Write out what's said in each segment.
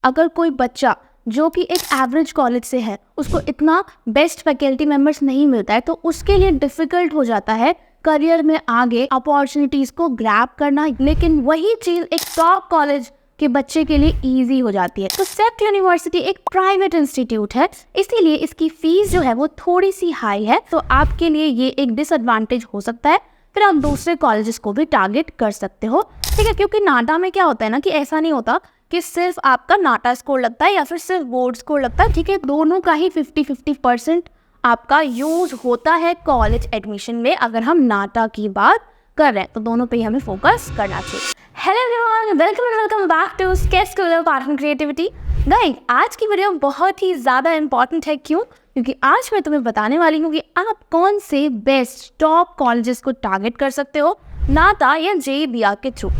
अगर कोई बच्चा जो कि एक एवरेज कॉलेज से है उसको इतना बेस्ट फैकल्टी मेंबर्स नहीं मिलता है तो उसके लिए डिफिकल्ट हो जाता है करियर में आगे अपॉर्चुनिटीज को ग्रैब करना। लेकिन वही चीज एक टॉप कॉलेज के बच्चे के लिए इजी हो जाती है। तो सेप्ट यूनिवर्सिटी एक प्राइवेट इंस्टीट्यूट है, इसीलिए इसकी फीस जो है वो थोड़ी सी हाई है, तो आपके लिए ये एक डिसएडवांटेज हो सकता है। फिर आप दूसरे कॉलेजेस को भी टारगेट कर सकते हो, ठीक है। क्योंकि नाटा में क्या होता है ना कि ऐसा नहीं होता कि सिर्फ आपका नाटा स्कोर लगता है या फिर सिर्फ बोर्ड स्कोर लगता है, ठीक है। दोनों का ही 50-50% आपका यूज होता है कॉलेज एडमिशन में। अगर हम नाटा की बात कर रहे हैं तो दोनों पे ही हमें फोकस करना चाहिए। Hello everyone, welcome back to sketch school of art and creativity. Guys, आज की वीडियो बहुत ही ज़्यादा इंपॉर्टेंट है। क्यों? क्योंकि आज मैं तुम्हें बताने वाली हूँ कि आप कौन से बेस्ट टॉप कॉलेजेस को टारगेट कर सकते हो नाटा या JEE के थ्रू।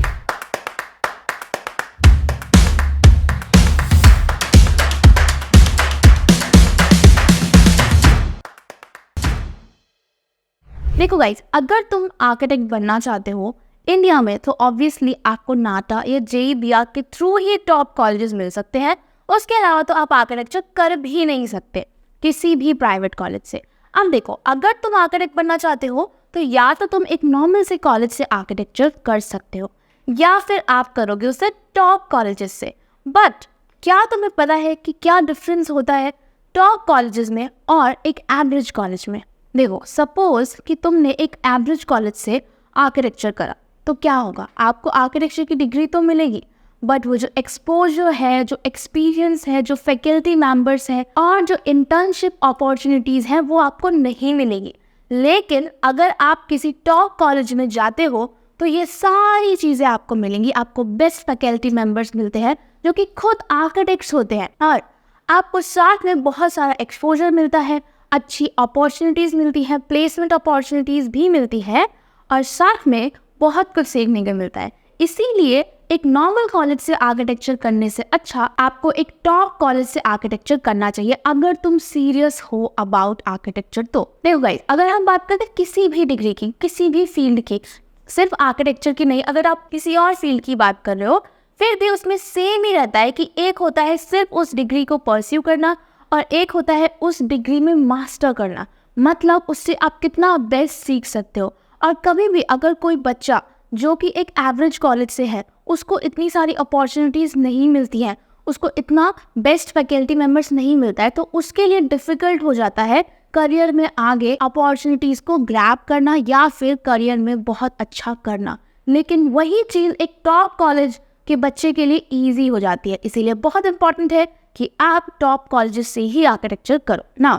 देखो गाइस, अगर तुम आर्किटेक्ट बनना चाहते हो इंडिया में तो ऑब्वियसली आपको नाटा या JEE के थ्रू ही टॉप कॉलेजेस मिल सकते हैं। उसके अलावा तो आप आर्किटेक्चर कर भी नहीं सकते किसी भी प्राइवेट कॉलेज से। अब देखो, अगर तुम आर्किटेक्ट बनना चाहते हो तो या तो तुम एक नॉर्मल से कॉलेज से आर्किटेक्चर कर सकते हो या फिर आप करोगे उसे टॉप कॉलेजेस से। बट क्या तुम्हें पता है कि क्या डिफरेंस होता है टॉप कॉलेजेस में और एक एवरेज कॉलेज में? देखो, सपोज कि तुमने एक एवरेज कॉलेज से आर्किटेक्चर करा तो क्या होगा, आपको आर्किटेक्चर की डिग्री तो मिलेगी, बट वो जो एक्सपोजर है, जो एक्सपीरियंस है, जो फैकल्टी मेंबर्स हैं और जो इंटर्नशिप अपॉर्चुनिटीज़ हैं वो आपको नहीं मिलेगी। लेकिन अगर आप किसी टॉप कॉलेज में जाते हो तो ये सारी चीज़ें आपको मिलेंगी। आपको बेस्ट फैकल्टी मेंबर्स मिलते हैं जो कि खुद आर्किटेक्ट्स होते हैं, और आपको साथ में बहुत सारा एक्सपोजर मिलता है, अच्छी अपॉर्चुनिटीज़ मिलती हैं, प्लेसमेंट अपॉर्चुनिटीज़ भी मिलती है, और साथ में बहुत कुछ सीखने को मिलता है। इसीलिए एक नॉर्मल कॉलेज से आर्किटेक्चर करने से अच्छा आपको एक टॉप कॉलेज से आर्किटेक्चर करना चाहिए अगर तुम सीरियस हो अबाउट आर्किटेक्चर। तो देखो गाइस, अगर हम बात करते हैं किसी भी डिग्री की, किसी भी फील्ड की, सिर्फ आर्किटेक्चर की नहीं, अगर आप किसी और फील्ड की बात कर रहे हो फिर भी उसमें सेम ही रहता है कि एक होता है सिर्फ उस डिग्री को परस्यू करना और एक होता है उस डिग्री में मास्टर करना। मतलब उससे आप कितना बेस्ट सीख सकते हो। और कभी भी अगर कोई बच्चा जो कि एक एवरेज कॉलेज से है उसको इतनी सारी अपॉर्चुनिटीज़ नहीं मिलती हैं, उसको इतना बेस्ट फैकल्टी मेंबर्स नहीं मिलता है, तो उसके लिए डिफ़िकल्ट हो जाता है करियर में आगे अपॉर्चुनिटीज़ को ग्रैब करना या फिर करियर में बहुत अच्छा करना। लेकिन वही चीज़ एक टॉप कॉलेज के बच्चे के लिए ईजी हो जाती है। इसीलिए बहुत इंपॉर्टेंट है कि आप टॉप कॉलेजेस से ही आर्किटेक्चर करो। Now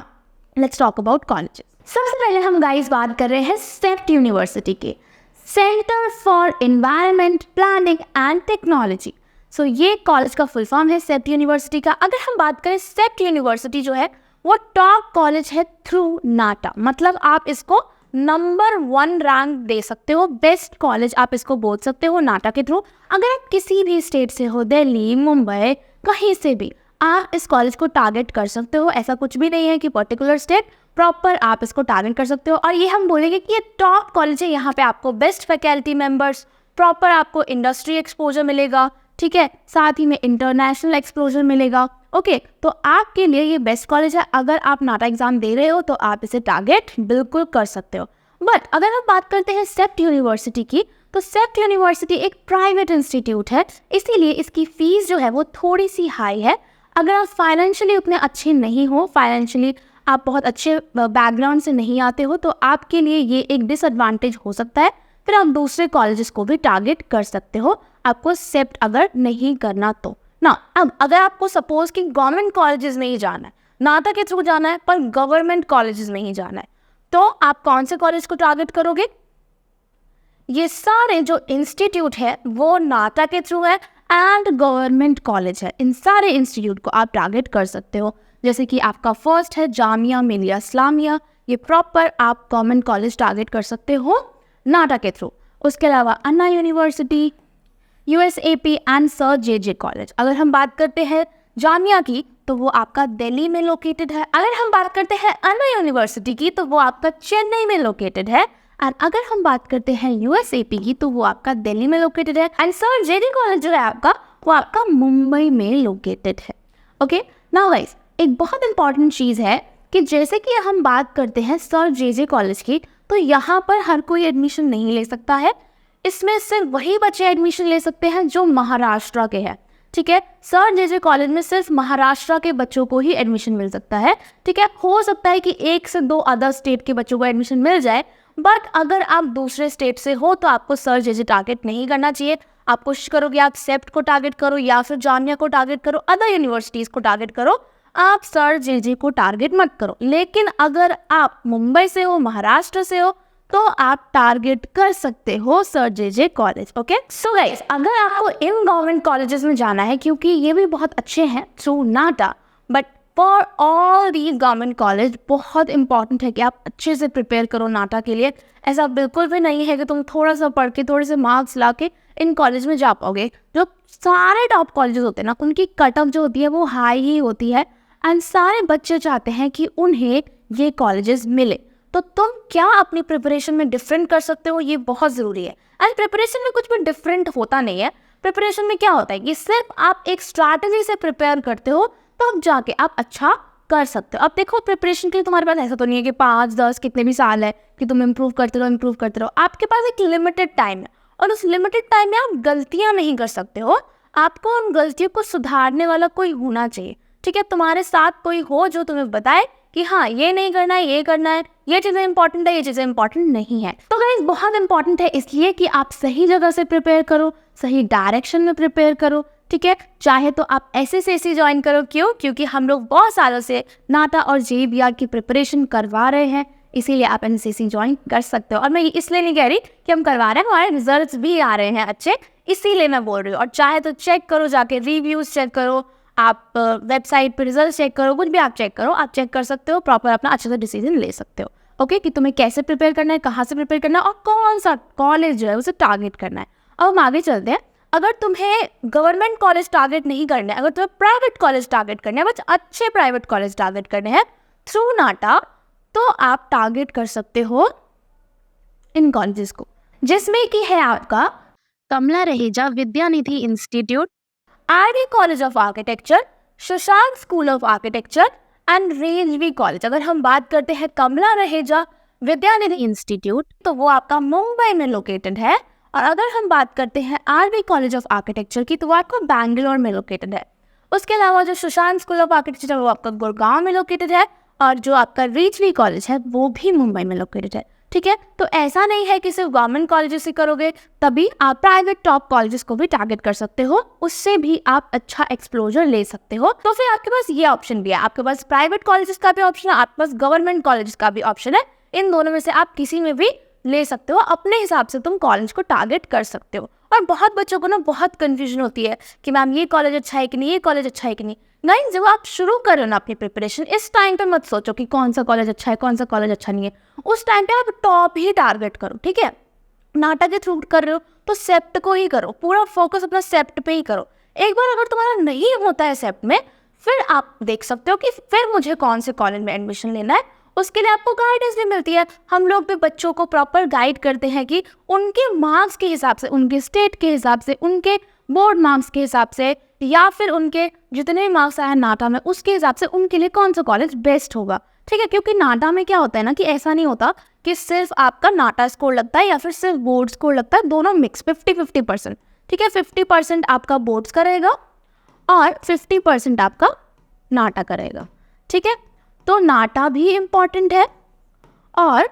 let's talk about colleges. सबसे पहले हम गाइस बात कर रहे हैं सेप्ट यूनिवर्सिटी के, centre for environment planning and technology. So ये कॉलेज का फुल फॉर्म है सेप्ट यूनिवर्सिटी का। अगर हम बात करें, सेप्ट यूनिवर्सिटी जो है वो टॉप कॉलेज है थ्रू नाटा। मतलब आप इसको नंबर 1 रैंक दे सकते हो, बेस्ट कॉलेज आप इसको बोल सकते हो नाटा के थ्रू। अगर आप किसी भी स्टेट से हो, दिल्ली, मुंबई, कहीं से भी आप इस कॉलेज को टारगेट कर सकते हो। ऐसा कुछ भी नहीं है कि पर्टिकुलर स्टेट, प्रॉपर आप इसको टारगेट कर सकते हो। और ये हम बोलेंगे कि ये टॉप कॉलेज है, यहाँ पे आपको बेस्ट फैकल्टी मेंबर्स, प्रॉपर आपको इंडस्ट्री एक्सपोजर मिलेगा, ठीक है, साथ ही में इंटरनेशनल एक्सपोजर मिलेगा। ओके, तो आपके लिए ये बेस्ट कॉलेज है। अगर आप नाटा एग्जाम दे रहे हो तो आप इसे टारगेट बिल्कुल कर सकते हो। बट अगर हम बात करते हैं सेप्ट यूनिवर्सिटी की, तो सेप्ट यूनिवर्सिटी एक प्राइवेट इंस्टीट्यूट है, इसीलिए इसकी फीस जो है वो थोड़ी सी हाई है। अगर आप फाइनेंशियली उतने अच्छे नहीं हो, फाइनेंशियली आप बहुत अच्छे बैकग्राउंड से नहीं आते हो, तो आपके लिए ये एक डिसएडवांटेज हो सकता है। फिर आप दूसरे कॉलेजेस को भी टारगेट कर सकते हो, आपको सेप्ट अगर नहीं करना तो ना। अब अगर आपको सपोज कि गवर्नमेंट कॉलेजेस में ही जाना है, नाटा के थ्रू जाना है पर गवर्नमेंट कॉलेजेस में ही जाना है, तो आप कौन से कॉलेज को टारगेट करोगे? ये सारे जो इंस्टीट्यूट है वो नाटा के थ्रू है एंड गवर्नमेंट कॉलेज है। इन सारे इंस्टीट्यूट को आप टारगेट कर सकते हो। जैसे कि आपका फर्स्ट है जामिया मिलिया इस्लामिया, ये प्रॉपर आप गवर्नमेंट कॉलेज टारगेट कर सकते हो नाटा के थ्रू। उसके अलावा Anna university, USAP and sir JJ college. अगर हम बात करते हैं जामिया की तो वो आपका दिल्ली में लोकेटेड है। अगर हम बात करते हैं अन्ना यूनिवर्सिटी की तो वो आपका चेन्नई में लोकेटेड है। एंड अगर हम बात करते हैं USAP की तो वो आपका दिल्ली में लोकेटेड है। एंड सर JJ कॉलेज जो है आपका वो आपका मुंबई में लोकेटेड है। ओके, नाउ गाइस, एक बहुत इंपॉर्टेंट चीज़ है कि जैसे कि हम बात करते हैं सर जे कॉलेज की, तो यहाँ पर हर कोई एडमिशन नहीं ले सकता है। इसमें सिर्फ वही बच्चे एडमिशन ले सकते हैं जो महाराष्ट्र के हैं। ठीक है, सर जे कॉलेज में सिर्फ महाराष्ट्र के बच्चों को ही एडमिशन मिल सकता है। ठीक है, हो सकता है कि 1 से 2 अदर स्टेट के बच्चों को एडमिशन मिल जाए, बट अगर आप दूसरे स्टेट से हो तो आपको सर जे टारगेट नहीं करना चाहिए। आप कोशिश करो कि आप सेप्ट को टारगेट करो या फिर जामिया को टारगेट करो, अदर यूनिवर्सिटीज़ को टारगेट करो, आप सर जे को टारगेट मत करो। लेकिन अगर आप मुंबई से हो, महाराष्ट्र से हो, तो आप टारगेट कर सकते हो सर जे कॉलेज। ओके, सो गाइस, अगर आपको इन गवर्नमेंट कॉलेजेस में जाना है, क्योंकि ये भी बहुत अच्छे हैं through NATA, but for all these government college बहुत इंपॉर्टेंट है कि आप अच्छे से प्रिपेयर करो नाटा के लिए। ऐसा बिल्कुल भी नहीं है कि तुम थोड़ा सा पढ़ के थोड़े से मार्क्स ला के इन कॉलेज में जा पाओगे। जो सारे टॉप कॉलेजेस होते हैं ना, उनकी कट ऑफ जो होती है वो हाई ही होती है, एंड सारे बच्चे चाहते हैं कि उन्हें ये कॉलेजेस मिले। तो तुम क्या अपनी प्रिपरेशन में डिफरेंट कर सकते हो, ये बहुत ज़रूरी है। एंड प्रिपरेशन में कुछ भी डिफरेंट होता नहीं है। प्रिपरेशन में क्या होता है कि सिर्फ आप एक स्ट्रैटेजी से प्रिपेयर करते हो, तो अब जाके आप अच्छा कर सकते हो। अब देखो, प्रिपरेशन के लिए तुम्हारे पास ऐसा तो नहीं है कि 5-10 कितने भी साल है कि तुम इम्प्रूव करते रहो। आपके पास एक लिमिटेड टाइम है, और उस लिमिटेड टाइम में आप गलतियाँ नहीं कर सकते हो। आपको उन गलतियों को सुधारने वाला कोई होना चाहिए। ठीक है, तुम्हारे साथ कोई हो जो तुम्हें बताए कि हाँ, ये नहीं करना है, ये करना है, ये चीज़ें इंपॉर्टेंट है, ये चीज़ें इंपॉर्टेंट नहीं है। तो गाइस, बहुत इंपॉर्टेंट है इसलिए कि आप सही जगह से प्रिपेयर करो, सही डायरेक्शन में प्रिपेयर करो। ठीक है, चाहे तो आप SSC ज्वाइन करो। क्योंकि हम लोग बहुत सालों से नाटा और JBR की प्रिपरेशन करवा रहे हैं, इसीलिए आप SSC ज्वाइन कर सकते हो। और मैं इसलिए नहीं कह रही कि हम करवा रहे हैं, हमारे रिजल्ट्स भी आ रहे हैं अच्छे, इसीलिए मैं बोल रही हूँ। और चाहे तो चेक करो, जाके रिव्यूज़ चेक करो, आप वेबसाइट पर रिजल्ट चेक करो, कुछ भी आप चेक करो, आप चेक कर सकते हो, प्रॉपर अपना अच्छे से डिसीजन ले सकते हो। ओके, कि तुम्हें कैसे प्रिपेयर करना है, कहाँ से प्रिपेयर करना है, और कौन सा कॉलेज जो है उसे टारगेट करना है। अब हम आगे चलते हैं। अगर तुम्हें गवर्नमेंट कॉलेज टारगेट नहीं करना है, अगर तुम्हें प्राइवेट कॉलेज टारगेट करना है, बस अच्छे प्राइवेट कॉलेज टारगेट करने हैं थ्रू नाटा, तो आप टारगेट कर सकते हो इन कॉलेजेस को, जिसमें कि है आपका Kamala Raheja Vidyanidhi institute, RD college of architecture, Shashank school of architecture and रेंजवी कॉलेज। अगर हम बात करते हैं कमला रहेजा विद्यानिधि इंस्टीट्यूट, तो वो आपका मुंबई में लोकेटेड है। और अगर हम बात करते हैं आरवी कॉलेज ऑफ आर्किटेक्चर की, तो वो आपका बैंगलोर में लोकेटेड है। उसके अलावा जो शशांक स्कूल ऑफ आर्किटेक्चर वो आपका गुड़गांव में लोकेटेड है, और जो आपका रेंजवी कॉलेज है वो भी मुंबई में लोकेटेड है। ठीक है, तो ऐसा नहीं है कि सिर्फ गवर्नमेंट कॉलेजेस से करोगे तभी आप प्राइवेट टॉप कॉलेजेस को भी टारगेट कर सकते हो, उससे भी आप अच्छा एक्सप्लोजर ले सकते हो। तो फिर आपके पास ये ऑप्शन भी है, आपके पास प्राइवेट कॉलेजेस का भी ऑप्शन है, आपके पास गवर्नमेंट कॉलेजेस का भी ऑप्शन है। इन दोनों में से आप किसी में भी ले सकते हो, अपने हिसाब से तुम कॉलेज को टारगेट कर सकते हो। और बहुत बच्चों को ना बहुत कंफ्यूजन होती है कि मैम ये कॉलेज अच्छा है कि नहीं, ये कॉलेज अच्छा है कि नहीं। नहीं, जब आप शुरू करो ना अपनी प्रिपरेशन, इस टाइम पे मत सोचो कि कौन सा कॉलेज अच्छा है, कौन सा कॉलेज अच्छा नहीं है। उस टाइम पे आप टॉप ही टारगेट करो। ठीक है, नाटा के थ्रू कर रहे हो तो सेप्ट को ही करो, पूरा फोकस अपना सेप्ट पे ही करो। एक बार अगर तुम्हारा नहीं होता है सेप्ट में, फिर आप देख सकते हो कि फिर मुझे कौन से कॉलेज में एडमिशन लेना है। उसके लिए आपको गाइडेंस भी मिलती है। हम लोग भी बच्चों को प्रॉपर गाइड करते हैं कि उनके मार्क्स के हिसाब से, उनके स्टेट के हिसाब से, उनके बोर्ड मार्क्स के हिसाब से, या फिर उनके जितने भी मार्क्स आए नाटा में उसके हिसाब से उनके लिए कौन सा कॉलेज बेस्ट होगा। ठीक है, क्योंकि नाटा में क्या होता है ना कि ऐसा नहीं होता कि सिर्फ आपका नाटा स्कोर लगता है या फिर सिर्फ बोर्ड स्कोर लगता है, दोनों मिक्स 50-50%। ठीक है, 50% आपका बोर्ड्स का रहेगा और 50% आपका नाटा का रहेगा। ठीक है, तो नाटा भी इम्पॉर्टेंट है और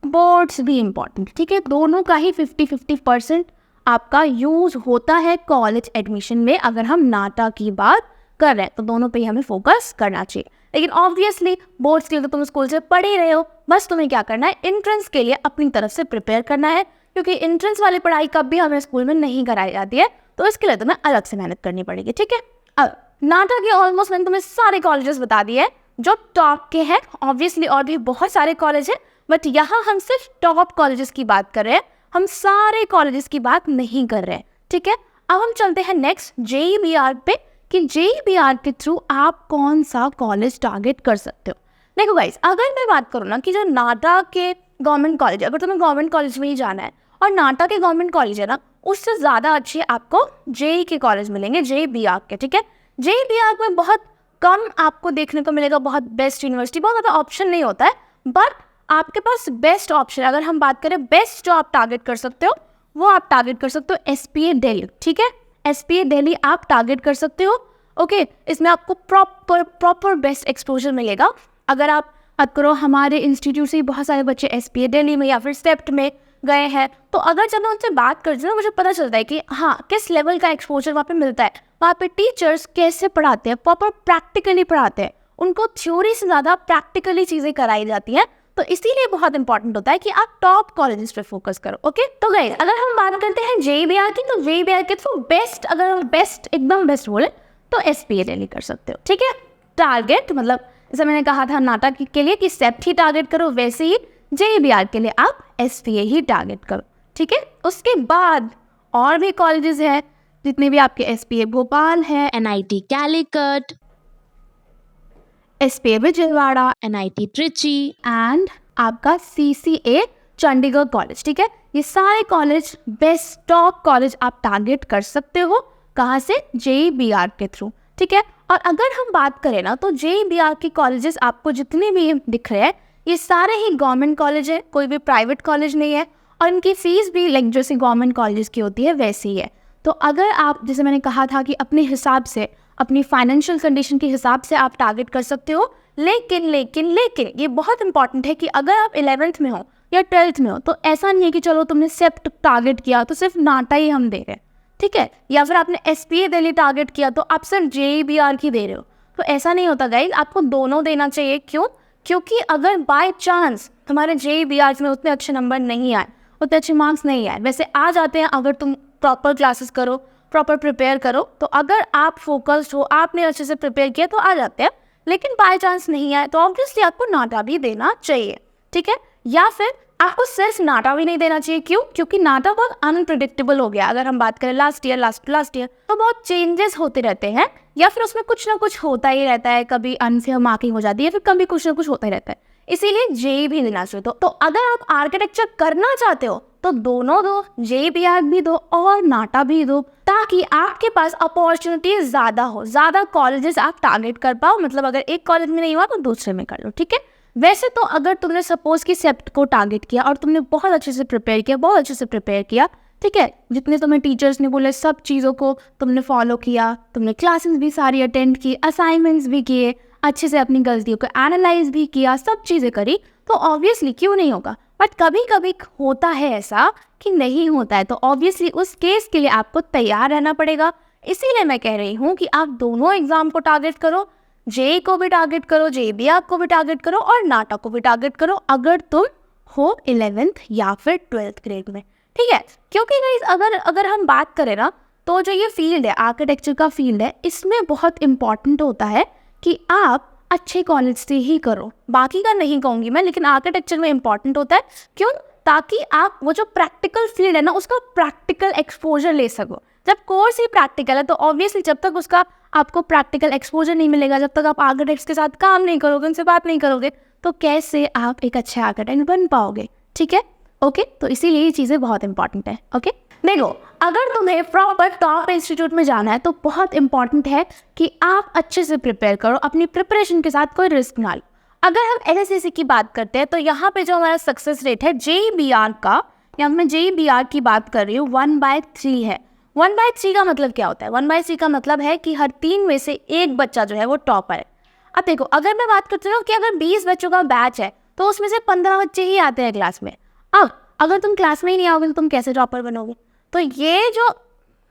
बोर्ड्स भी इम्पॉर्टेंट। ठीक है, दोनों का ही 50-50% आपका यूज होता है कॉलेज एडमिशन में। अगर हम नाटा की बात कर रहे हैं तो दोनों पे ही हमें फोकस करना चाहिए। लेकिन ऑब्वियसली बोर्ड्स के लिए तो तुम स्कूल से पढ़ ही रहे हो, बस तुम्हें क्या करना है, एंट्रेंस के लिए अपनी तरफ से प्रिपेयर करना है, क्योंकि एंट्रेंस वाली पढ़ाई कभी हमें स्कूल में नहीं कराई जाती है, तो इसके लिए तुम्हें अलग से मेहनत करनी पड़ेगी। ठीक है, अब नाटा के ऑलमोस्ट मैंने तुम्हें सारे कॉलेजेस बता दिए हैं जो टॉप के हैं। ऑब्वियसली और भी बहुत सारे कॉलेज हैं, बट यहाँ हम सिर्फ टॉप कॉलेजेस की बात कर रहे हैं, हम सारे कॉलेजेस की बात नहीं कर रहे हैं। ठीक है, अब हम चलते हैं नेक्स्ट JBR पे कि JBR के थ्रू आप कौन सा कॉलेज टारगेट कर सकते हो। देखो गाइस, अगर मैं बात करूँ ना कि जो नाटा के गवर्नमेंट कॉलेज, अगर तुम्हें गवर्नमेंट कॉलेज में ही जाना है और नाटा के गवर्नमेंट कॉलेज है ना, उससे ज़्यादा अच्छे आपको जेई के कॉलेज मिलेंगे, जेई बीआर के, ठीक है। जेई बीआर में बहुत कम आपको देखने को मिलेगा बहुत बेस्ट यूनिवर्सिटी, बहुत ज़्यादा ऑप्शन नहीं होता है, बट आपके पास बेस्ट ऑप्शन, अगर हम बात करें बेस्ट जो आप टारगेट कर सकते हो, वो आप टारगेट कर सकते हो एसपीए दिल्ली, ठीक है। एसपीए दिल्ली आप टारगेट कर सकते हो, ओके। इसमें आपको प्रॉपर बेस्ट एक्सपोजर मिलेगा। अगर आप बात करो, हमारे इंस्टीट्यूट से बहुत सारे बच्चे एसपीए दिल्ली में या फिर स्टेप्ट में गए हैं, तो अगर जब मैं उनसे बात करती हूँ मुझे पता चलता है कि हाँ किस लेवल का एक्सपोजर वहाँ पे मिलता है, वहाँ पे टीचर्स कैसे पढ़ाते हैं, प्रॉपर प्रैक्टिकली पढ़ाते हैं, उनको थ्योरी से ज़्यादा प्रैक्टिकली चीज़ें कराई जाती हैं। तो इसीलिए बहुत इंपॉर्टेंट होता है कि आप टॉप कॉलेजेस पे फोकस करो, ओके। तो गाइस, अगर हम बात करते हैं जेईबीआर की, तो जेईबीआर के थ्रू बेस्ट, अगर हम बेस्ट एकदम बेस्ट बोले तो एसपीए दिल्ली कर सकते हो, ठीक है। टारगेट मतलब जैसे मैंने कहा था नाटा के लिए कि सेप्ट ही टारगेट करो, वैसे ही जेईबीआर के लिए आप एसपीए ही टारगेट करो, ठीक है। उसके बाद और भी कॉलेजेस हैं, जितने भी आपके एसपीए भोपाल है, NIT Calicut, SPA Vijayawada, NIT Trichy and आपका सीसीए चंडीगढ़ कॉलेज, ठीक है। ये सारे कॉलेज बेस्ट टॉप कॉलेज आप टारगेट कर सकते हो, कहाँ से, जेईबीआर के थ्रू, ठीक है। और अगर हम बात करें ना, तो जेईबीआर के कॉलेजेस आपको जितने भी दिख रहे हैं, ये सारे ही गवर्नमेंट कॉलेज है, कोई भी प्राइवेट कॉलेज नहीं है, और इनकी फीस भी लाइक जैसे गवर्नमेंट कॉलेज की होती है वैसी ही है। तो अगर आप, जैसे मैंने कहा था कि अपने हिसाब से, अपनी फाइनेंशियल कंडीशन के हिसाब से आप टारगेट कर सकते हो, लेकिन लेकिन लेकिन ये बहुत इंपॉर्टेंट है कि अगर आप 11th में हो या 12th में हो, तो ऐसा नहीं है कि चलो तुमने सेप्ट टारगेट किया तो सिर्फ नाटा ही हम दे रहे हैं, ठीक है, या फिर आपने एसपीए दिल्ली टारगेट किया तो आप सिर्फ जेईबीआर की दे रहे हो। तो ऐसा नहीं होता गाइस, आपको दोनों देना चाहिए। क्यों? क्योंकि अगर बाय चांस तुम्हारे जेईबीआर में उतने अच्छे नंबर नहीं आए, उतने अच्छे मार्क्स नहीं आए, वैसे आ जाते हैं अगर तुम प्रॉपर क्लासेस करो, प्रॉपर प्रिपेयर करो, तो अगर आप फोकस्ड हो, आपने अच्छे से प्रिपेयर किया तो आ जाते हैं, लेकिन बाय चांस नहीं आए तो ऑब्वियसली आपको नाटा भी देना चाहिए, ठीक है। या फिर आपको सिर्फ नाटा भी नहीं देना चाहिए। क्यों? क्योंकि नाटा बहुत अनप्रिडिक्टेबल हो गया। अगर हम बात करें लास्ट ईयर तो बहुत चेंजेस होते रहते हैं, या फिर उसमें कुछ ना कुछ होता ही रहता है, कभी अनफेयर मार्किंग हो जाती है, फिर कभी कुछ ना कुछ होता ही रहता है, इसीलिए जेई भी देना चाहिए। तो अगर आप आर्किटेक्चर करना चाहते हो तो दोनों दो, जेईबीआर भी दो और नाटा भी दो, ताकि आपके पास अपॉर्चुनिटी ज़्यादा हो, ज़्यादा कॉलेजेस आप टारगेट कर पाओ। मतलब अगर एक कॉलेज में नहीं हुआ तो दूसरे में कर लो, ठीक है। वैसे तो अगर तुमने सपोज कि सेप्ट को टारगेट किया और तुमने बहुत अच्छे से प्रिपेयर किया, ठीक है, जितने तुम्हें टीचर्स ने बोले सब चीज़ों को तुमने फॉलो किया, तुमने क्लासेस भी सारी अटेंड की, असाइनमेंट्स भी किए, अच्छे से अपनी गलतियों को एनालाइज भी किया, सब चीज़ें करी, तो ऑब्वियसली क्यों नहीं होगा। बट कभी कभी होता है ऐसा कि नहीं होता है, तो ऑब्वियसली उस केस के लिए आपको तैयार रहना पड़ेगा। इसीलिए मैं कह रही हूँ कि आप दोनों एग्जाम को टारगेट करो, जेई को भी टारगेट करो, जेईबीआर को भी टारगेट करो और नाटा को भी टारगेट करो, अगर तुम हो 11th या फिर 12th ग्रेड में, ठीक है। क्योंकि गाइस अगर हम बात करें ना, तो जो ये फील्ड है, आर्किटेक्चर का फील्ड है, इसमें बहुत इंपॉर्टेंट होता है कि आप अच्छे कॉलेज से ही करो। बाकी का नहीं कहूँगी मैं, लेकिन आर्किटेक्चर में इंपॉर्टेंट होता है। क्यों? ताकि आप वो जो प्रैक्टिकल फील्ड है ना, उसका प्रैक्टिकल एक्सपोजर ले सको। जब कोर्स ही प्रैक्टिकल है तो ऑब्वियसली जब तक उसका आपको प्रैक्टिकल एक्सपोजर नहीं मिलेगा, जब तक आप आर्किटेक्ट्स के साथ काम नहीं करोगे, उनसे बात नहीं करोगे, तो कैसे आप एक अच्छे आर्किटेक्ट बन पाओगे, ठीक है, ओके। तो इसीलिए ये चीज़ें बहुत इंपॉर्टेंट है, ओके। देखो, अगर तुम्हें प्रॉपर टॉप इंस्टीट्यूट में जाना है तो बहुत इंपॉर्टेंट है कि आप अच्छे से प्रिपेयर करो, अपनी प्रिपरेशन के साथ कोई रिस्क ना लो। अगर हम एलएसएसी की बात करते हैं तो यहाँ पे जो हमारा सक्सेस रेट है जेईबीआर का, या मैं जेईबीआर की बात कर रही हूँ, 1/3 है। 1/3 का मतलब क्या होता है? 1/3 का मतलब है कि हर 3 में से एक बच्चा जो है वो टॉपर है। अब देखो, अगर मैं बात करती हूँ कि अगर 20 बच्चों का बैच है तो उसमें से 15 बच्चे ही आते हैं क्लास में। अब अगर तुम क्लास में ही नहीं आओगे तो तुम कैसे टॉपर बनोगे? तो ये जो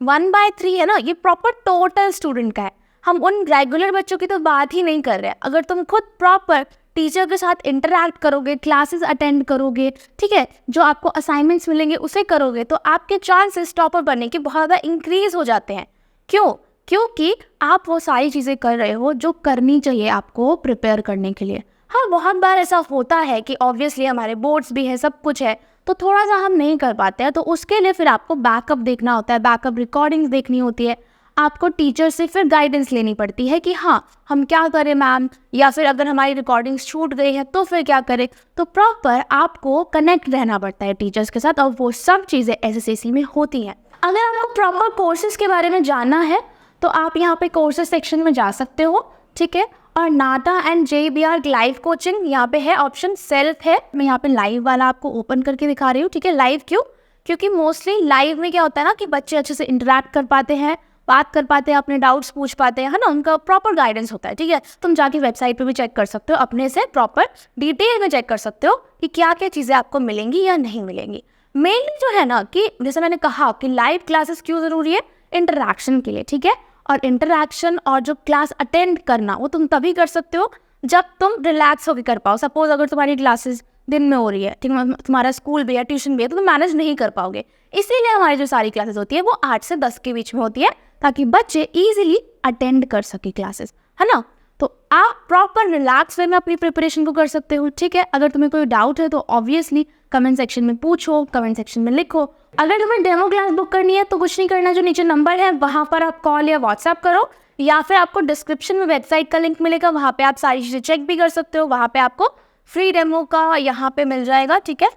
1/3 है ना, ये प्रॉपर टोटल स्टूडेंट का है। हम उन रेगुलर बच्चों की तो बात ही नहीं कर रहे हैं। अगर तुम खुद प्रॉपर टीचर के साथ इंटरैक्ट करोगे, क्लासेस अटेंड करोगे, ठीक है, जो आपको असाइनमेंट्स मिलेंगे उसे करोगे, तो आपके चांसेस टॉपर बनने के बहुत ज़्यादा इंक्रीज हो जाते हैं। क्यों? क्योंकि आप वो सारी चीज़ें कर रहे हो जो करनी चाहिए आपको प्रिपेयर करने के लिए। हाँ, बहुत बार ऐसा होता है कि ऑब्वियसली हमारे बोर्ड्स भी है, सब कुछ है, तो थोड़ा सा हम नहीं कर पाते हैं, तो उसके लिए फिर आपको बैकअप देखना होता है, बैकअप रिकॉर्डिंग्स देखनी होती है। आपको टीचर से फिर गाइडेंस लेनी पड़ती है कि हाँ हम क्या करें मैम, या फिर अगर हमारी रिकॉर्डिंग्स छूट गई है तो फिर क्या करें। तो प्रॉपर आपको कनेक्ट रहना पड़ता है टीचर्स के साथ, और वो सब चीज़ें SSAC में होती हैं। अगर आपको प्रॉपर कोर्सेज के बारे में जानना है तो आप यहाँ पे कोर्सेज सेक्शन में जा सकते हो, ठीक है। और नाटा एंड JBR लाइव कोचिंग यहाँ पे है, ऑप्शन सेल्फ है। मैं यहाँ पे लाइव वाला आपको ओपन करके दिखा रही हूँ, ठीक है। लाइव क्यों? क्योंकि मोस्टली लाइव में क्या होता है ना कि बच्चे अच्छे से इंटरेक्ट कर पाते हैं, बात कर पाते हैं, अपने डाउट्स पूछ पाते हैं, है ना, उनका प्रॉपर गाइडेंस होता है, ठीक है। तुम जाके वेबसाइट पे भी चेक कर सकते हो, अपने से प्रॉपर डिटेल में चेक कर सकते हो कि क्या क्या चीज़ें आपको मिलेंगी या नहीं मिलेंगी। मेनली जो है ना कि जैसे मैंने कहा कि लाइव क्लासेस क्यों ज़रूरी है, इंटरेक्शन के लिए, ठीक है। और इंटरेक्शन और जो क्लास अटेंड करना वो तुम तभी कर सकते हो जब तुम रिलैक्स होकर कर पाओ। सपोज अगर तुम्हारी क्लासेस दिन में हो रही है, ठीक है, तुम्हारा स्कूल भी है, ट्यूशन भी है, तो तुम मैनेज नहीं कर पाओगे। इसीलिए हमारी जो सारी क्लासेस होती है वो 8 से 10 के बीच में होती है, ताकि बच्चे इजीली अटेंड कर सके क्लासेस, है ना। तो आप प्रॉपर रिलैक्स वे में अपनी प्रिपरेशन को कर सकते हो, ठीक है। अगर तुम्हें कोई डाउट है तो ऑब्वियसली कमेंट सेक्शन में पूछो, कमेंट सेक्शन में लिखो। अगर तुम्हें डेमो क्लास बुक करनी है तो कुछ नहीं करना, जो नीचे नंबर है वहाँ पर आप कॉल या व्हाट्सएप करो, या फिर आपको डिस्क्रिप्शन में वेबसाइट का लिंक मिलेगा, वहाँ पे आप सारी चीज़ें चेक भी कर सकते हो। वहाँ पे आपको फ्री डेमो का यहाँ पे मिल जाएगा, ठीक है।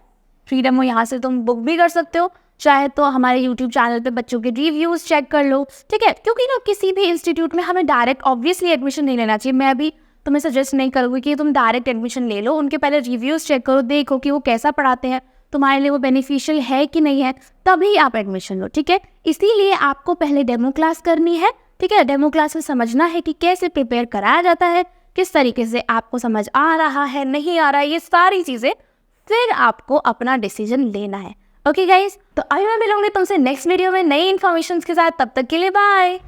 फ्री डेमो यहाँ से तुम बुक भी कर सकते हो, चाहे तो हमारे YouTube चैनल पे बच्चों के रिव्यूज़ चेक कर लो, ठीक है। क्योंकि ना किसी भी इंस्टीट्यूट में हमें डायरेक्ट ऑब्वियसली एडमिशन नहीं लेना चाहिए। मैं भी तुम्हें सजेस्ट नहीं करूँगी कि तुम डायरेक्ट एडमिशन ले लो, उनके पहले रिव्यूज़ चेक करो, देखो कि वो कैसा पढ़ाते हैं, तुम्हारे लिए वो बेनिफिशियल है कि नहीं है, तभी आप एडमिशन लो, ठीक है। इसीलिए आपको पहले डेमो क्लास करनी है, ठीक है। डेमो क्लास में समझना है कि कैसे प्रिपेयर कराया जाता है, किस तरीके से आपको समझ आ रहा है, नहीं आ रहा है, ये सारी चीज़ें, फिर आपको अपना डिसीजन लेना है। ओके गाइज, तो आई मैं मिलूंगी तुमसे नेक्स्ट वीडियो में नई इन्फॉर्मेशन के साथ। तब तक के लिए बाय।